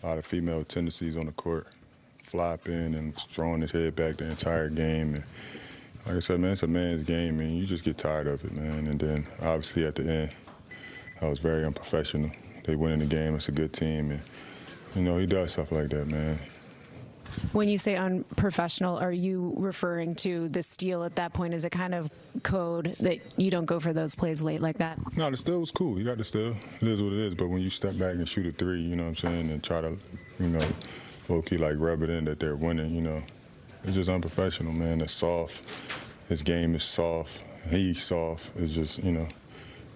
A lot of female tendencies on the court, flopping and throwing his head back the entire game. And like I said, man, it's a man's game, man. You just get tired of it, man. And then obviously at the end, I was very unprofessional. They win in the game. It's a good team, and he does stuff like that, man. When you say unprofessional, are you referring to the steal at that point as a kind of code that you don't go for those plays late like that? No, the steal was cool. You got the steal. It is what it is. But when you step back and shoot a three, you know what I'm saying, and try to, low-key like rub it in that they're winning, it's just unprofessional, man. It's soft. His game is soft. He's soft. It's just,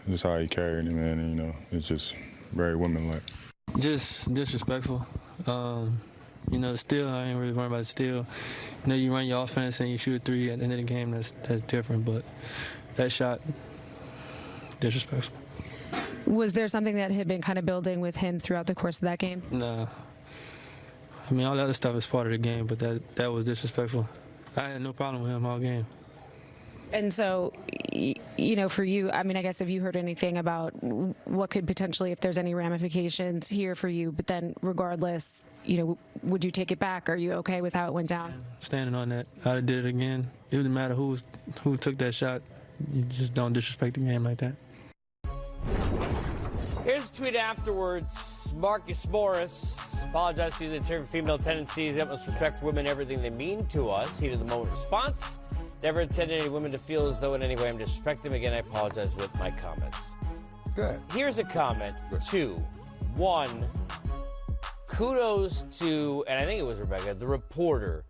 just how he carried it, man. And, it's just very woman-like. Just disrespectful. Still, I ain't really worried about the steal. You run your offense and you shoot a three at the end of the game, that's different. But that shot, disrespectful. Was there something that had been kind of building with him throughout the course of that game? Nah. All the other stuff is part of the game, but that was disrespectful. I had no problem with him all game. And so, for you, I guess have you heard anything about what could potentially, if there's any ramifications here for you, but then regardless, would you take it back? Are you okay with how it went down? Standing on that. I'd did it again. It didn't matter who took that shot. You just don't disrespect the game like that. Here's a tweet afterwards. Marcus Morris apologized for using the term female tendencies, utmost respect for women, everything they mean to us. Heat of the moment response. Never intended any women to feel as though in any way I'm disrespecting them. Again, I apologize with my comments. Good. Here's a comment. Good. 2. 1. Kudos to, and I think it was Rebecca, the reporter,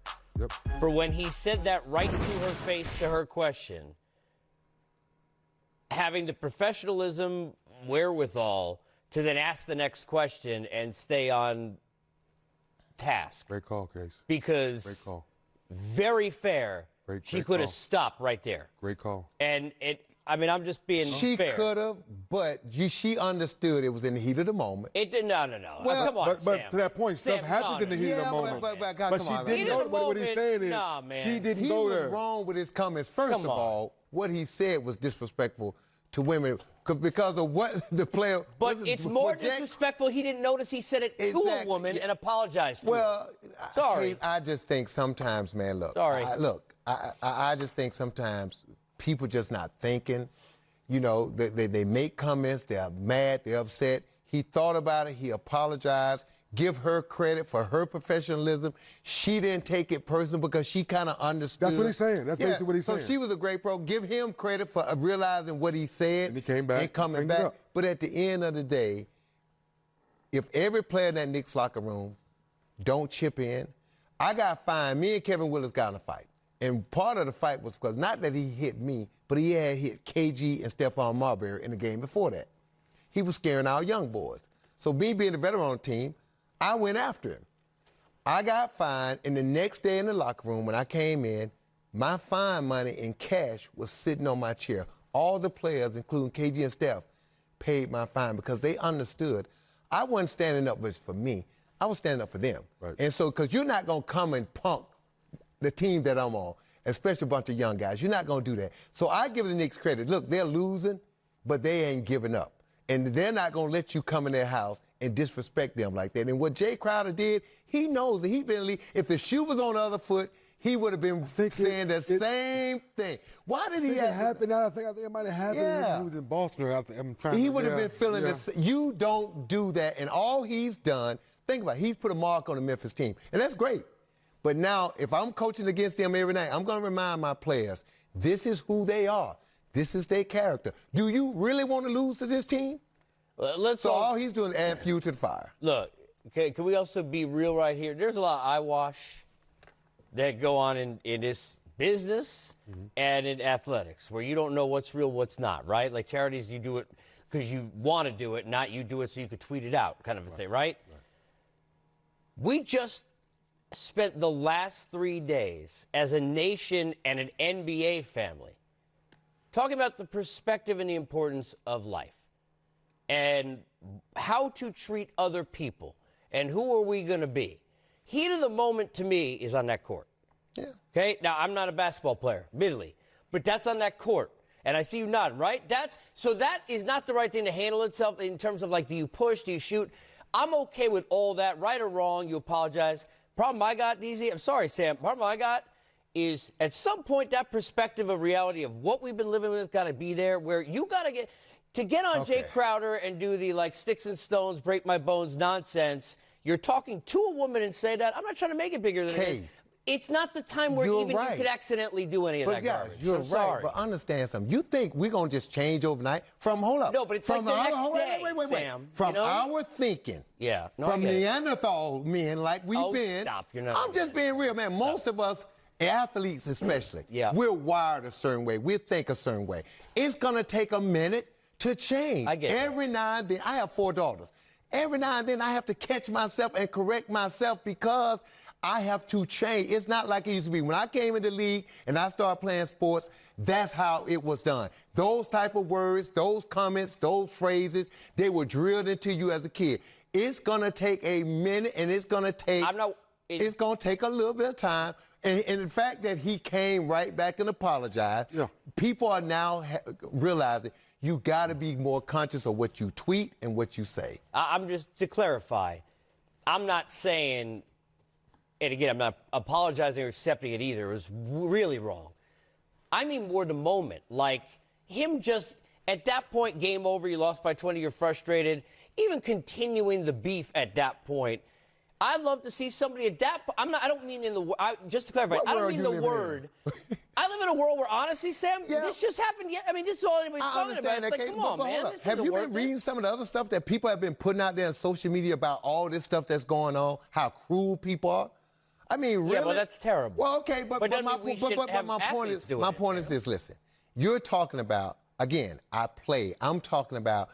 for when he said that right to her face to her question, having the professionalism, wherewithal to then ask the next question and stay on task. Great call, Case. Because great call. Very fair. She could have stopped right there. Great call. And I'm just being fair. She could have, but she understood it was in the heat of the moment. It did no. Well, come on, but to that point, stuff happens in the heat of the moment. But she didn't know what he's saying is she didn't go there. He was wrong with his comments. First of all, what he said was disrespectful to women because of what the player. But it's more disrespectful. He didn't notice he said it to a woman and apologized to her. Sorry. I just think sometimes, man, look. Sorry. I just think sometimes people just not thinking. They make comments. They're mad. They're upset. He thought about it. He apologized. Give her credit for her professionalism. She didn't take it personal because she kind of understood. That's what he's saying. That's basically what he's saying. So she was a great pro. Give him credit for realizing what he said. And he came back. And coming back. But at the end of the day, if every player in that Knicks locker room don't chip in, I got fined. Me and Kevin Willis got in a fight. And part of the fight was because not that he hit me, but he had hit KG and Stephon Marbury in the game before that. He was scaring our young boys. So me being the veteran on the team, I went after him. I got fined, and the next day in the locker room when I came in, my fine money in cash was sitting on my chair. All the players, including KG and Steph, paid my fine because they understood I wasn't standing up for me. I was standing up for them. Right. And so, because you're not going to come and punk the team that I'm on, especially a bunch of young guys. You're not going to do that. So I give the Knicks credit. Look, they're losing, but they ain't giving up. And they're not going to let you come in their house and disrespect them like that. And what Jay Crowder did, he knows that he's been in the league. If the shoe was on the other foot, he would have been saying the same thing. Why did he happen? I think it might have happened when he was in Boston. He would have been feeling this. You don't do that. And all he's done, think about it, he's put a mark on the Memphis team. And that's great. But now, if I'm coaching against them every night, I'm going to remind my players, this is who they are. This is their character. Do you really want to lose to this team? All he's doing is add fuel to the fire. Look, can we also be real right here? There's a lot of eyewash that go on in this business and in athletics where you don't know what's real, what's not, right? Like charities, you do it because you want to do it, not you do it so you could tweet it out kind of a thing, right? We just spent the last 3 days as a nation and an NBA family talking about the perspective and the importance of life and how to treat other people and who are we going to be. Heat of the moment to me is on that court. Yeah. Okay? Now, I'm not a basketball player, admittedly, but that's on that court. And I see you nodding, right? So that is not the right thing to handle itself in terms of, like, do you push, do you shoot? I'm okay with all that. Right or wrong, you apologize. Problem I got, DZ, I'm sorry, Sam. Problem I got is at some point that perspective of reality of what we've been living with got to be there, where you got to get on Jay Crowder and do the like sticks and stones, break my bones nonsense. You're talking to a woman and say that. I'm not trying to make it bigger than it is. It's not the time where you could accidentally do any of that garbage. You're right, sorry. but understand something. You think we're going to just change overnight? No, but it's from like the next day, wait. Sam. From our thinking. Yeah. No, from Neanderthal men like we've been. Stop. You're not I'm just being real, man. Most of us, athletes especially, we're wired a certain way. We think a certain way. It's going to take a minute to change. I get Every now and then, I have 4 daughters. Every now and then I have to catch myself and correct myself because I have to change. It's not like it used to be. When I came into the league and I started playing sports, that's how it was done. Those type of words, those comments, those phrases, they were drilled into you as a kid. It's going to take a minute, and it's going to take it's going to take a little bit of time. And the fact that he came right back and apologized, people are now realizing you got to be more conscious of what you tweet and what you say. I'm just, to clarify, I'm not saying, and again, I'm not apologizing or accepting it either. It was really wrong. I mean more the moment. Like, him just, at that point, game over, you lost by 20, you're frustrated. Even continuing the beef at that point, I'd love to see somebody at that point. I don't mean in the, just to clarify, I don't mean the word. I live in a world where, honestly, Sam, this just happened. I mean, this is all anybody's talking about. It's like, come on, man. Have you been reading some of the other stuff that people have been putting out there on social media about all this stuff that's going on, how cruel people are? I mean, really? Yeah, well, that's terrible. Well, okay, but my point is this, listen. You're talking about, again, I'm talking about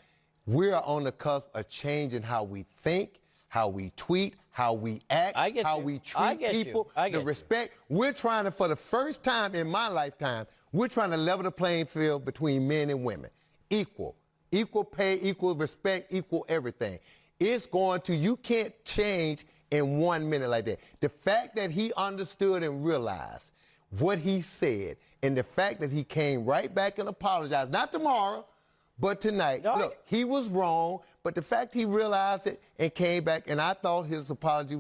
we're on the cusp of changing how we think, how we tweet, how we act, how we treat people, the respect. We're trying to, for the first time in my lifetime, we're trying to level the playing field between men and women. Equal pay, equal respect, equal everything. It's going to, you can't change in 1 minute like that. The fact that he understood and realized what he said, and the fact that he came right back and apologized, not tomorrow, but tonight. Look, he was wrong, but the fact he realized it and came back, and I thought his apology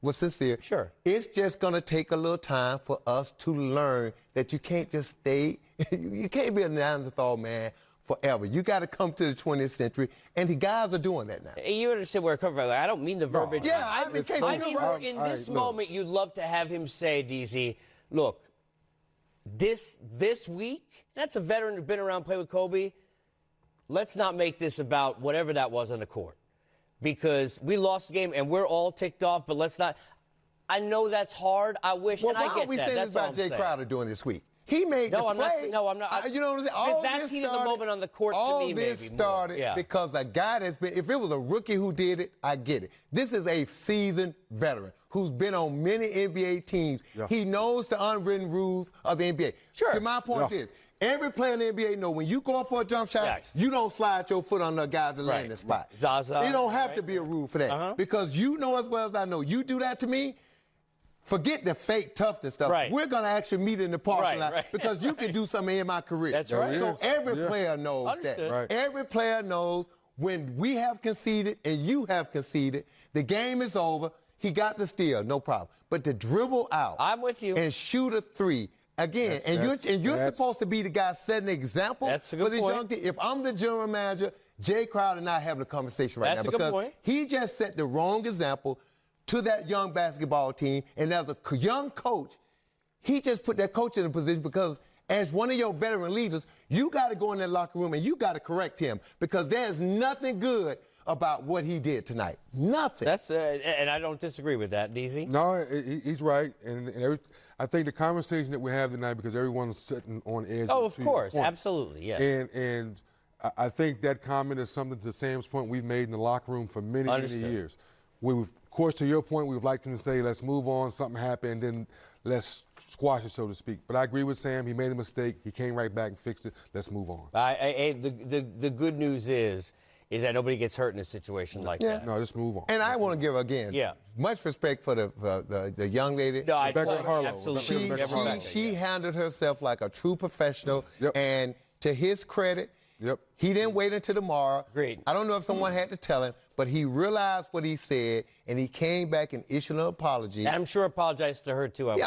was sincere. Sure. It's just going to take a little time for us to learn that you can't just stay, you can't be a Neanderthal man forever. You got to come to the 20th century, and the guys are doing that now. You understand where I'm coming from. I don't mean the verbiage. Yeah, I mean, in this moment, you'd love to have him say, DZ, look, this week, that's a veteran who's been around, played with Kobe. Let's not make this about whatever that was on the court, because we lost the game and we're all ticked off, but let's not. I know that's hard. I wish, and I get that. Why are we saying this about Jay Crowder doing this week? He made the play. I'm not. You know what I'm saying? Because that's heat of the moment on the court to me, maybe. All this started because a guy that's been, if it was a rookie who did it, I get it. This is a seasoned veteran who's been on many NBA teams. Yeah. He knows the unwritten rules of the NBA. Sure. To my point is, every player in the NBA knows when you go for a jump shot, you don't slide your foot on the guy to land the spot. Zaza. It don't have to be a rule for that. Because you know as well as I know, you do that to me, forget the fake toughness stuff. Right. We're going to actually meet in the parking lot because you can do something in my career. That's right. So every player knows that. Right. Every player knows when we have conceded and you have conceded, the game is over. He got the steal, no problem. But to dribble out I'm with you. and shoot a three, again, you're supposed to be the guy setting the example for this young team. If I'm the general manager, Jay Crowder and I are having a conversation right now because he just set the wrong example to that young basketball team. And as a young coach, he just put that coach in a position because as one of your veteran leaders, you got to go in that locker room and you got to correct him because there's nothing good about what he did tonight. Nothing. That's and I don't disagree with that, DZ. No, he's right. And I think the conversation that we have tonight, because everyone's sitting on edge. Oh, of course. Absolutely, yes. And I think that comment is something, to Sam's point, we've made in the locker room for many years. Of course, to your point, we would like them to say, let's move on, something happened, then let's squash it, so to speak. But I agree with Sam. He made a mistake. He came right back and fixed it. Let's move on. The good news is that nobody gets hurt in a situation like that. No, just move on. And I want to give, again, much respect for the young lady. No, I absolutely. She handled herself like a true professional. And to his credit, Yep. He didn't wait until tomorrow. Agreed. I don't know if someone had to tell him, but he realized what he said, and he came back and issued an apology. And I'm sure apologized to her, too. I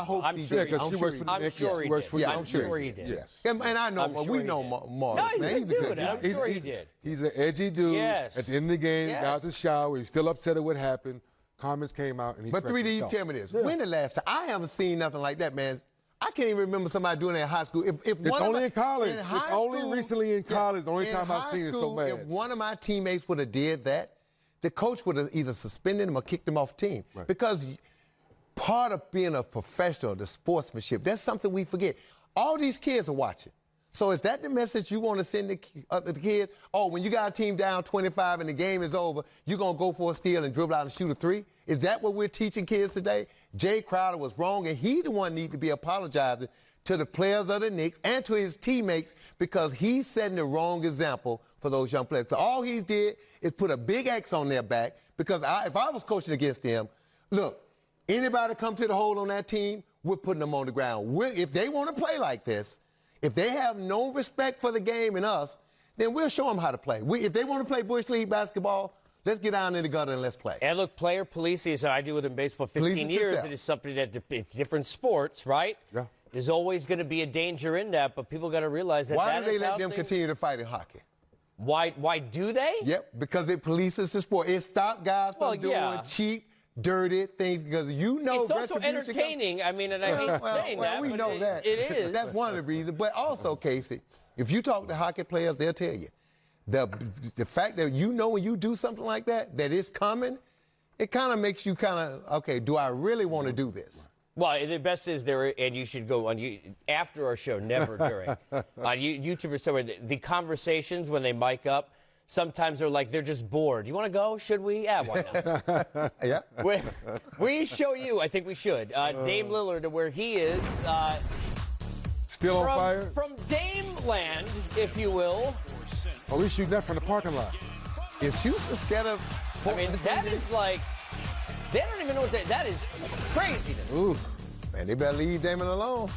hope I'm he sure did. he because did. she works for the I'm Knicks. sure he works did. for Yeah, the I'm Knicks. sure he did. Yes. And I know, I'm sure we he know did. Morris, No, he's man. a He's a dude. good I'm dude. sure he did. He's an edgy dude. Yes. At the end of the game, Yes. got out the shower. He's still upset at what happened. Comments came out, and he But corrected 3D, you himself. tell me this. Yeah. When the last time? I haven't seen nothing like that, man. I can't even remember somebody doing that in high school. If It's one of only my- in college. in It's high only school- recently in college. The only in time I've high seen it so school, bad. If one of my teammates would have did that, the coach would have either suspended him or kicked him off the team. Right. Because part of being a professional, the sportsmanship, that's something we forget. All these kids are watching. So is that the message you want to send the kids? Oh, when you got a team down 25 and the game is over, you're going to go for a steal and dribble out and shoot a three? Is that what we're teaching kids today? Jay Crowder was wrong, and he the one need to be apologizing to the players of the Knicks and to his teammates because he's setting the wrong example for those young players. So all he did is put a big X on their back because if I was coaching against them, look, anybody come to the hole on that team, we're putting them on the ground. If they want to play like this, if they have no respect for the game and us, then we'll show them how to play. If they want to play Bush League basketball, let's get down in the gutter and let's play. And look, player policing, as I do it in baseball 15 Police it years, yourself. it is something that in different sports, right? Yeah. There's always going to be a danger in that, but people got to realize that Why that do they is let how them things- continue to fight in hockey? Why do they? Yep, because it polices the sport. It stops guys from Well, doing yeah. cheap, dirty things because you know It's also retribution comes- entertaining. I mean, and I hate saying that. we but know that. It is. That's one of the reasons. But also, Casey, if you talk to hockey players, they'll tell you the fact that you know when you do something like that, that it's coming, it kind of makes you okay, do I really want to do this? Well, the best is there, and you should go on after our show, never during. On YouTube or somewhere, the conversations when they mic up, sometimes they're like, they're just bored. You want to go? Should we? Yeah, why not? Yeah. We show you. I think we should. Dame Lillard to where he is. Still on fire? From Dame Land, if you will. Oh, we shooting that from the parking lot. Is Houston scared of? I mean, that is like, they don't even know what that is craziness. Ooh, man, they better leave Damon alone.